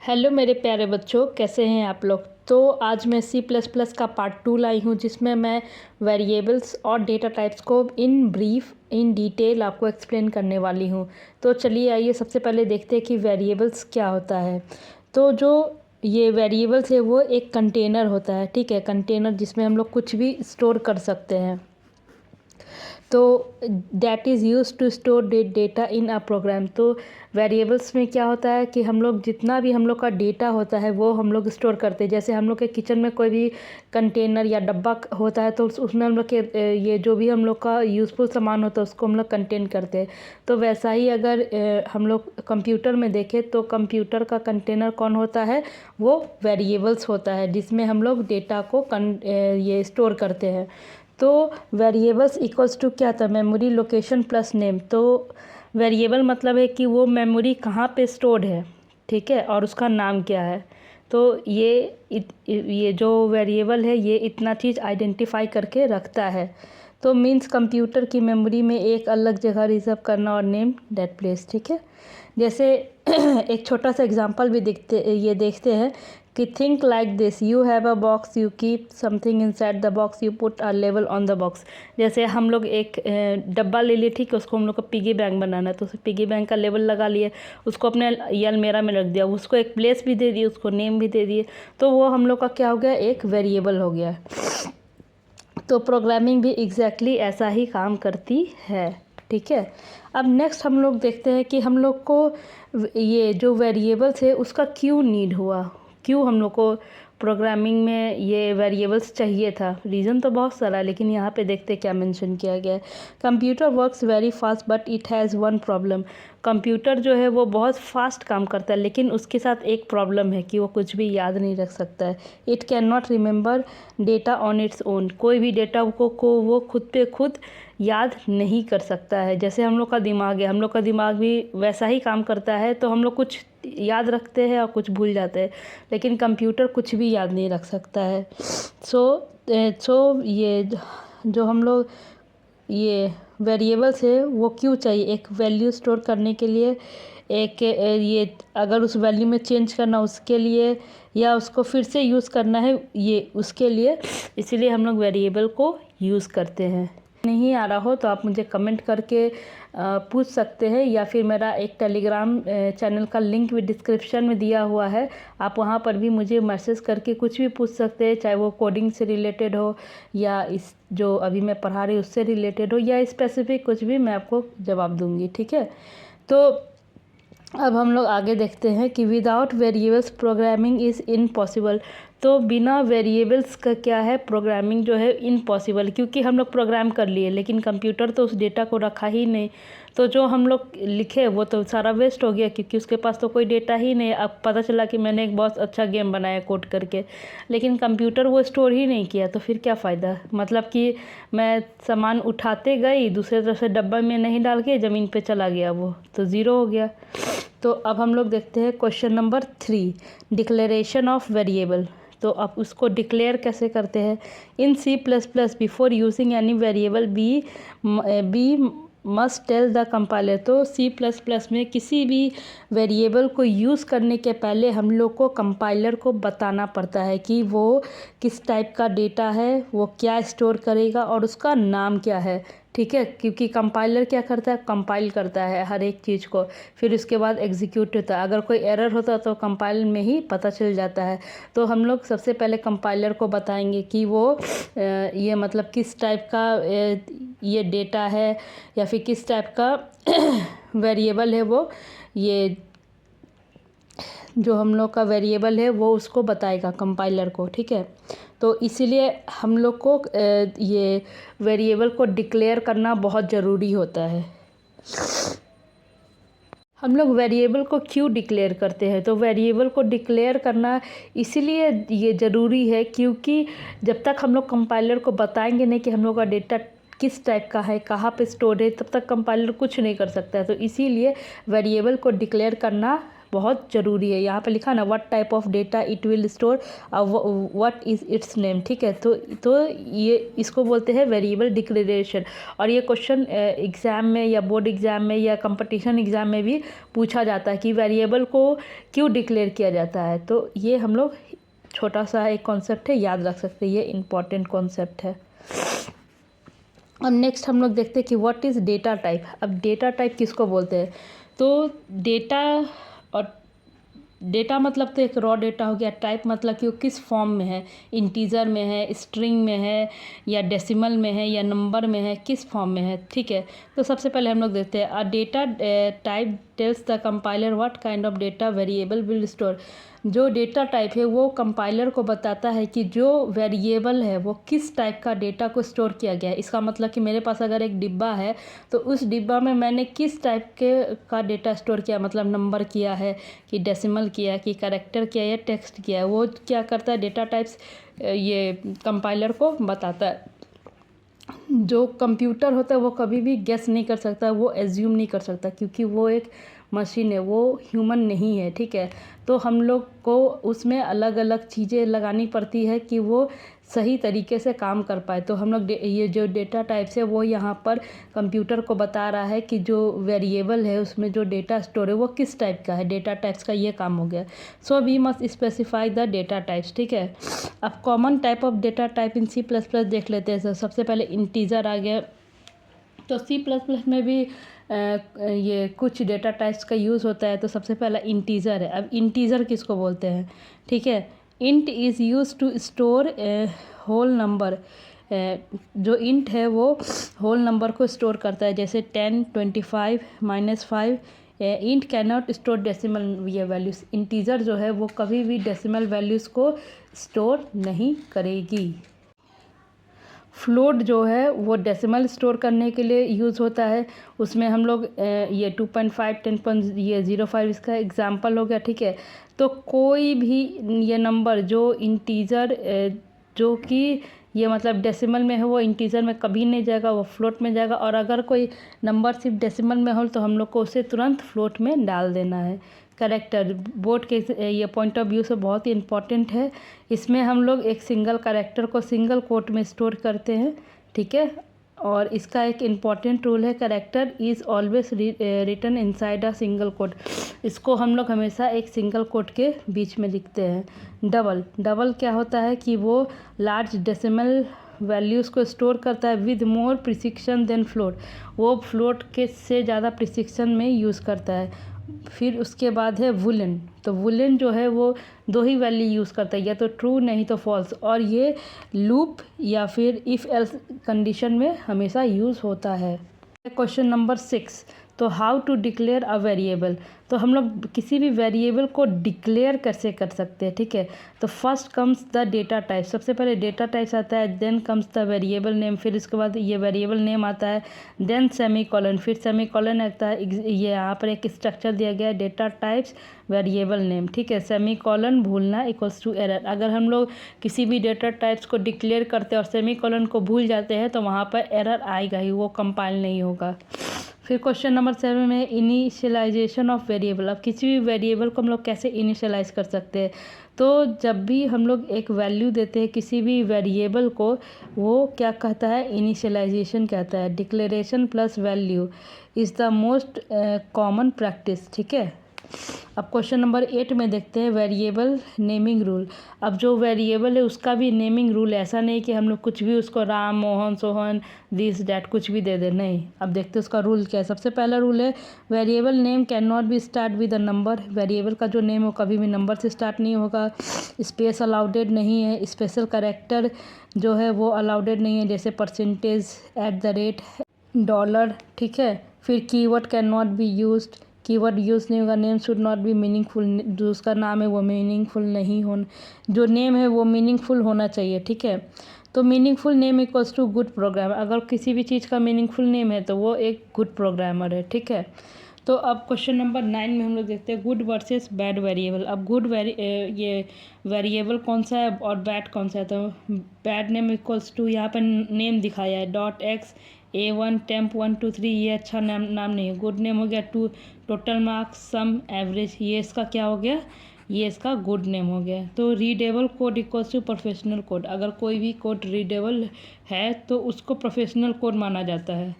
Hello मेरे प्यारे बच्चों, कैसे हैं आप लोग। तो आज मैं सी प्लस प्लस का पार्ट 2 लाई हूँ, जिसमें मैं वेरिएबल्स और डेटा टाइप्स को इन ब्रीफ इन डिटेल आपको एक्सप्लेन करने वाली हूँ। तो चलिए आइए सबसे पहले देखते हैं कि वेरिएबल्स क्या होता है। तो जो ये वेरिएबल्स है वो एक कंटेनर होता है, ठीक है। कंटेनर जिसमें हम लोग कुछ भी स्टोर कर सकते हैं। तो that is used to store data in a program. तो वेरिएबल्स में क्या होता है कि हम लोग जितना भी हम लोग का डेटा होता है वो हम लोग स्टोर करते हैं। जैसे हम लोग के किचन में कोई भी कंटेनर या डब्बा होता है तो उसमें हम लोग के ये जो भी हम लोग का यूज़फुल सामान होता है उसको हम लोग कंटेन करते हैं। तो वैसा ही अगर हम लोग कंप्यूटर में देखें तो कंप्यूटर का कंटेनर कौन होता है, वो वेरिएबल्स होता है, जिसमें हम लोग डेटा को ये स्टोर करते हैं। तो वेरिएबल्स इक्वल्स टू क्या था, मेमोरी लोकेशन प्लस नेम। तो वेरिएबल मतलब है कि वो मेमोरी कहाँ पे स्टोर्ड है, ठीक है, और उसका नाम क्या है। तो ये जो वेरिएबल है ये इतना चीज़ आइडेंटिफाई करके रखता है। तो मीन्स कंप्यूटर की मेमोरी में एक अलग जगह रिजर्व करना और नेम दैट प्लेस, ठीक है। जैसे एक छोटा सा एग्जांपल भी देखते हैं कि think like this, you have a box, you keep something inside the box, you put a level on the box. जैसे हम लोग एक डब्बा ले लिए, ठीक है, उसको हम लोग को पिगी बैंक बनाना है, तो उसे पिगी बैंक का लेवल लगा लिए, उसको अपने ये अलमीरा में रख दिया, उसको एक प्लेस भी दे दिए, उसको नेम भी दे दिए, तो वो हम लोग का क्या हो गया, एक वेरिएबल हो गया। तो प्रोग्रामिंग भी एग्जैक्टली ऐसा ही काम करती है, ठीक है। अब नेक्स्ट हम लोग देखते हैं कि हम लोग को ये जो वेरिएबल्स है उसका क्यों नीड हुआ, क्यों हम लोग को प्रोग्रामिंग में ये वेरिएबल्स चाहिए था। रीज़न तो बहुत सारा है, लेकिन यहाँ पे देखते क्या मेंशन किया गया है। Computer works very fast but it has one problem. Computer जो है वो बहुत फास्ट काम करता है, लेकिन उसके साथ एक प्रॉब्लम है कि वो कुछ भी याद नहीं रख सकता है। It can not remember data on its own. कोई भी डेटा को वो खुद पे खुद याद नहीं कर सकता है। जैसे हम लोग का दिमाग है, हम लोग का दिमाग भी वैसा ही काम करता है। तो हम लोग कुछ याद रखते हैं और कुछ भूल जाते हैं, लेकिन कंप्यूटर कुछ भी याद नहीं रख सकता है। सो ये जो हम लोग ये वेरिएबल्स है वो क्यों चाहिए, एक वैल्यू स्टोर करने के लिए, एक ये अगर उस वैल्यू में चेंज करना उसके लिए, या उसको फिर से यूज़ करना है ये उसके लिए, इसीलिए हम लोग वेरिएबल को यूज़ करते हैं। नहीं आ रहा हो तो आप मुझे कमेंट करके पूछ सकते हैं, या फिर मेरा एक टेलीग्राम चैनल का लिंक भी डिस्क्रिप्शन में दिया हुआ है, आप वहाँ पर भी मुझे मैसेज करके कुछ भी पूछ सकते हैं, चाहे वो कोडिंग से रिलेटेड हो या इस जो अभी मैं पढ़ा रही हूँ उससे रिलेटेड हो, या स्पेसिफिक कुछ भी, मैं आपको जवाब दूँगी, ठीक है। तो अब हम लोग आगे देखते हैं कि without variables programming is impossible. तो बिना वेरिएबल्स का क्या है, प्रोग्रामिंग जो है इम्पॉसिबल, क्योंकि हम लोग प्रोग्राम कर लिए लेकिन कंप्यूटर तो उस डेटा को रखा ही नहीं। तो जो हम लोग लिखे वो तो सारा वेस्ट हो गया, क्योंकि उसके पास तो कोई डेटा ही नहीं। अब पता चला कि मैंने एक बहुत अच्छा गेम बनाया कोड करके, लेकिन कंप्यूटर वो स्टोर ही नहीं किया, तो फिर क्या फ़ायदा। मतलब कि मैं सामान उठाते गई, दूसरे तरफ से डब्बा में नहीं डाल के ज़मीन पे चला गया, वो तो ज़ीरो हो गया। तो अब हम लोग देखते हैं question number 3, declaration of variable. तो अब उसको डिक्लेयर कैसे करते हैं। In C plus plus before using any variable we must tell the compiler. तो सी प्लस प्लस में किसी भी वेरिएबल को यूज़ करने के पहले हम लोग को कंपाइलर को बताना पड़ता है कि वो किस टाइप का डेटा है, वो क्या स्टोर करेगा और उसका नाम क्या है, ठीक है। क्योंकि कंपाइलर क्या करता है, कंपाइल करता है हर एक चीज़ को, फिर उसके बाद एग्जीक्यूट होता है। अगर कोई एरर होता है तो कंपाइल में ही पता चल जाता है। तो हम लोग सबसे पहले कंपाइलर को बताएंगे कि वो ये मतलब किस टाइप का ये डेटा है, या फिर किस टाइप का वेरिएबल है, वो ये जो हम लोग का वेरिएबल है वो उसको बताएगा कंपाइलर को, ठीक है। तो इसीलिए हम लोग को ये वेरिएबल को डिक्लेयर करना बहुत ज़रूरी होता है। हम लोग वेरिएबल को क्यों डिक्लेयर करते हैं, तो वेरिएबल को डिक्लेयर करना इसीलिए ये ज़रूरी है क्योंकि जब तक हम लोग कंपाइलर को बताएंगे नहीं कि हम लोग का डेटा किस टाइप का है, कहाँ पे स्टोर है, तब तक कंपाइलर कुछ नहीं कर सकता है। तो इसीलिए वेरिएबल को डिक्लेयर करना बहुत ज़रूरी है। यहाँ पे लिखा ना what type of data it will store, what is it's name, ठीक है। तो ये इसको बोलते हैं वेरिएबल डिक्लेरेशन। और ये क्वेश्चन एग्ज़ाम में या बोर्ड एग्ज़ाम में या कंपटीशन एग्ज़ाम में भी पूछा जाता है कि वेरिएबल को क्यों डिक्लेयर किया जाता है। तो ये हम लोग छोटा सा एक कॉन्सेप्ट है, याद रख सकते हैं, ये इम्पॉर्टेंट कॉन्सेप्ट है। अब नेक्स्ट हम लोग देखते हैं कि व्हाट इज़ डेटा टाइप। अब डेटा टाइप किसको बोलते हैं? तो डेटा, और डेटा मतलब तो एक रॉ डेटा हो गया, टाइप मतलब कि वो किस फॉर्म में है, इंटीजर में है, स्ट्रिंग में है, या डेसिमल में है, या नंबर में है, किस फॉर्म में है, ठीक है। तो सबसे पहले हम लोग देखते हैं, a data type tells the compiler what kind of data variable will store. जो डेटा टाइप है वो कंपाइलर को बताता है कि जो वेरिएबल है वो किस टाइप का डेटा को स्टोर किया गया है। इसका मतलब कि मेरे पास अगर एक डिब्बा है तो उस डिब्बा में मैंने किस टाइप के का डेटा स्टोर किया, मतलब नंबर किया है कि डेसिमल किया है कि कैरेक्टर किया या टेक्स्ट किया है, वो क्या करता है डेटा टाइप्स ये कंपाइलर को बताता है। जो कंप्यूटर होता है वो कभी भी गेस नहीं कर सकता, वो एज्यूम नहीं कर सकता, क्योंकि वो एक मशीन है, वो ह्यूमन नहीं है, ठीक है। तो हम लोग को उसमें अलग अलग चीज़ें लगानी पड़ती है कि वो सही तरीके से काम कर पाए। तो हम लोग ये जो डेटा टाइप्स है वो यहाँ पर कंप्यूटर को बता रहा है कि जो वेरिएबल है उसमें जो डेटा स्टोर है वो किस टाइप का है। डेटा टाइप्स का ये काम हो गया। So we must specify the data types, ठीक है। अब common type of data type in C++ देख लेते हैं। सबसे पहले इंटीजर आ गया। तो C++ में भी ये कुछ डेटा टाइप्स का यूज़ होता है। तो सबसे पहला इंटीजर है। अब इंटीजर किसको बोलते हैं, ठीक है। Int is used to store whole number. जो इंट है वो होल नंबर को स्टोर करता है, जैसे 10, 25, -5। Int can not store decimal ये वैल्यूज़। इंटीजर जो है वो कभी भी डेसिमल वैल्यूज़ को स्टोर नहीं करेगी। फ्लोट जो है वो डेसिमल स्टोर करने के लिए यूज़ होता है। उसमें हम लोग ये 2.5, 10.05 इसका एग्जांपल हो गया, ठीक है। तो कोई भी ये नंबर जो इंटीजर जो कि ये मतलब डेसिमल में है वो इंटीजर में कभी नहीं जाएगा, वो फ्लोट में जाएगा। और अगर कोई नंबर सिर्फ डेसिमल में हो तो हम लोग को उसे तुरंत फ्लोट में डाल देना है। कैरेक्टर बोर्ड के ये पॉइंट ऑफ व्यू से बहुत ही इम्पॉर्टेंट है। इसमें हम लोग एक सिंगल कैरेक्टर को सिंगल कोट में स्टोर करते हैं, ठीक है। और इसका एक इम्पॉर्टेंट रूल है, character is always written inside a single quote. इसको हम लोग हमेशा एक सिंगल कोट के बीच में लिखते हैं। डबल क्या होता है कि वो लार्ज डेसिमल वैल्यूज़ को स्टोर करता है विद मोर प्रिसिक्शन देन फ्लोट। वो फ्लोट के से ज़्यादा प्रिसिक्शन में यूज़ करता है। फिर उसके बाद है वुलन। तो वुलन जो है वो दो ही वैल्यू यूज़ करता है, या तो ट्रू नहीं तो फॉल्स। और ये लूप या फिर इफ़ एल्स कंडीशन में हमेशा यूज़ होता है। क्वेश्चन नंबर 6, तो how to declare a variable. तो हम लोग किसी भी वेरिएबल को डिक्लेयर कैसे कर सकते हैं, ठीक है। तो first comes the data type. सबसे पहले डेटा टाइप्स आता है, then comes the variable name, फिर इसके बाद ये वेरिएबल नेम आता है, देन सेमीकोलन, फिर सेमीकोलन आता है। ये यहाँ पर एक स्ट्रक्चर दिया गया है, डेटा टाइप्स वेरिएबल नेम, ठीक है। सेमीकोलन भूलना इक्वल्स टू एरर। अगर हम लोग किसी भी डेटा टाइप्स को डिक्लेयर करते हैं और सेमीकोलन को भूल जाते हैं तो वहाँ पर एरर आएगा ही, वो कंपाइल नहीं होगा। फिर क्वेश्चन नंबर 7 में इनिशियलाइजेशन ऑफ वेरिएबल। अब किसी भी वेरिएबल को हम लोग कैसे इनिशियलाइज कर सकते हैं। तो जब भी हम लोग एक वैल्यू देते हैं किसी भी वेरिएबल को, वो क्या कहता है, इनिशियलाइजेशन कहता है। Declaration plus value is the most common practice, ठीक है। अब क्वेश्चन नंबर 8 में देखते हैं वेरिएबल नेमिंग रूल। अब जो वेरिएबल है उसका भी नेमिंग रूल, ऐसा नहीं कि हम लोग कुछ भी उसको राम, मोहन, सोहन, दिस डैट कुछ भी दे दे, नहीं। अब देखते हैं उसका रूल क्या है। सबसे पहला रूल है variable name can not be start with a number. Variable का जो नेम हो कभी भी नंबर से स्टार्ट नहीं होगा। स्पेस अलाउडेड नहीं है। स्पेशल कैरेक्टर जो है वो अलाउडेड नहीं है, जैसे %, $, ठीक है। फिर keyword can not be used, keyword use नहीं होगा। Name should not be meaningful, जो उसका नाम है वो मीनिंगफुल नहीं होना, जो नेम है वो मीनिंगफुल होना चाहिए, ठीक है। तो meaningful name equals to good programmer. अगर किसी भी चीज़ का मीनिंगफुल नेम है तो वो एक गुड प्रोग्रामर है, ठीक है। तो अब क्वेश्चन नंबर 9 में हम लोग देखते हैं गुड वर्सेस बैड वेरिएबल। अब ये वेरिएबल कौन सा है और बैड कौन सा है। तो बैड नेम इक्वल्स टू, यहाँ पर नेम दिखाया है .x A1 टेम्प 1 2 3 ये अच्छा नाम नहीं है। गुड नेम हो गया। टोटल मार्क्स, सम, एवरेज, ये इसका क्या हो गया, ये इसका गुड नेम हो गया। तो readable code equals to professional code. अगर कोई भी कोड रीडेबल है तो उसको प्रोफेशनल कोड माना जाता है।